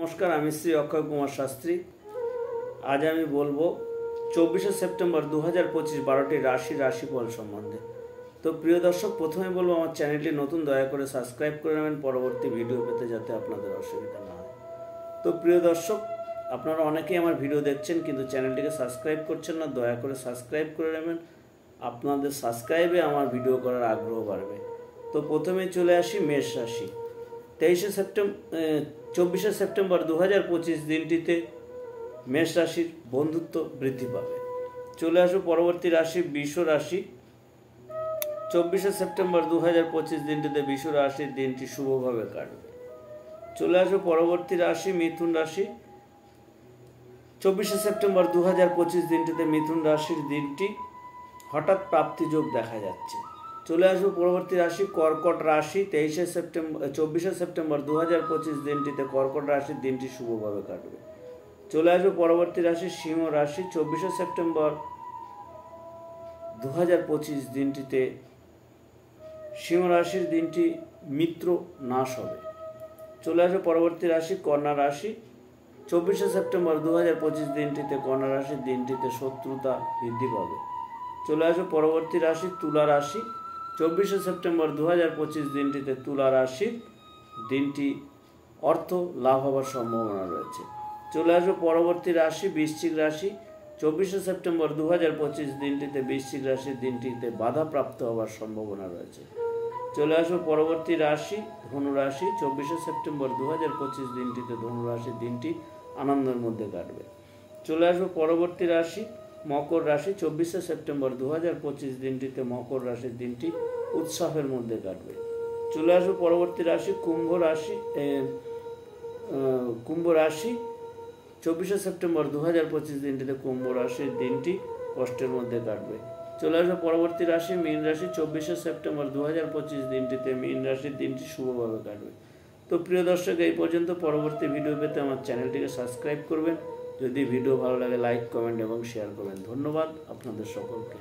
नमस्कार आमी श्री अक्षय कुमार शास्त्री। आज आमी बोलबो 24 सेप्टेम्बर 2025 12टी राशिफल सम्बन्धे। तो प्रिय दर्शक प्रथमे बोलबो आमार चैनलटी नतून दया करे सबस्क्राइब करे नेবেন परवर्ती भिडियो पेते जाते आपनादेर असुविधा ना हय। तो प्रिय दर्शक আপনারা অনেকেই আমার ভিডিও দেখছেন কিন্তু চ্যানেলটিকে সাবস্ক্রাইব করছেন না, দয়া করে সাবস্ক্রাইব করে নেবেন। আপনাদের সাবস্ক্রাইবে আমার ভিডিও করার আগ্রহ বাড়বে। তো প্রথমেই চলে আসি মেষ রাশি। 24 সেপ্টেম্বর 2025 দিনটিতে মেষ রাশির বন্ধুত্ব বৃদ্ধি পাবে। চলে আসো পরবর্তী রাশি বৃষ রাশি। 24 সেপ্টেম্বর 2025 দিনটিতে বৃষ রাশির দিনটি শুভভাবে কাটবে। চলে আসো পরবর্তী রাশি মিথুন রাশি। 24 সেপ্টেম্বর 2025 দিনটিতে মিথুন রাশির দিনটি হঠাৎ প্রাপ্তিযোগ দেখা যাচ্ছে। চলে আসবো পরবর্তী রাশি কর্কট রাশি। 24 সেপ্টেম্বর 2025 দিনটিতে কর্কট রাশির দিনটি শুভভাবে কাটবে। চলে আসবো পরবর্তী রাশি সিংহ রাশি। 24 সেপ্টেম্বর 2025 দিনটিতে সিংহ রাশির দিনটি মিত্র নাশ হবে। চলে আসবো পরবর্তী রাশি কন্যা রাশি। 24 সেপ্টেম্বর 2025 দিনটিতে কন্যা রাশির দিনটিতে শত্রুতা বৃদ্ধি পাবে। চলে আসবো পরবর্তী রাশি তুলা রাশি। 24 সেপ্টেম্বর 2025 দিনটিতে তুলা রাশির দিনটি অর্থ লাভ হওয়ার সম্ভাবনা রয়েছে। চলে আসবো পরবর্তী রাশি বৃশ্চিক রাশি। 24 সেপ্টেম্বর 2025 দিনটিতে বৃশ্চিক রাশির দিনটিতে বাধাপ্রাপ্ত হওয়ার সম্ভাবনা রয়েছে। চলে আসবো পরবর্তী রাশি ধনু রাশি। 24 সেপ্টেম্বর 2025 দিনটিতে ধনু রাশির দিনটি আনন্দের মধ্যে কাটবে। চলে আসবো পরবর্তী রাশি মকর রাশি। 24 সেপ্টেম্বর 2025 দিনটিতে মকর রাশির দিনটি উৎসাহের মধ্যে কাটবে। চলে আসবো পরবর্তী রাশি কুম্ভ রাশি। 24 সেপ্টেম্বর 2025 দিনটিতে কুম্ভ রাশির দিনটি কষ্টের মধ্যে কাটবে। চলে আসবো পরবর্তী রাশি মীন রাশি। 24 সেপ্টেম্বর 2025 দিনটিতে মীন রাশির দিনটি শুভভাবে কাটবে। তো প্রিয় দর্শক এই পর্যন্ত। পরবর্তী ভিডিও পেতে আমার চ্যানেলটিকে সাবস্ক্রাইব করবেন। যদি ভিডিও ভালো লাগে লাইক কমেন্ট এবং শেয়ার করবেন। ধন্যবাদ আপনাদের সকলকে।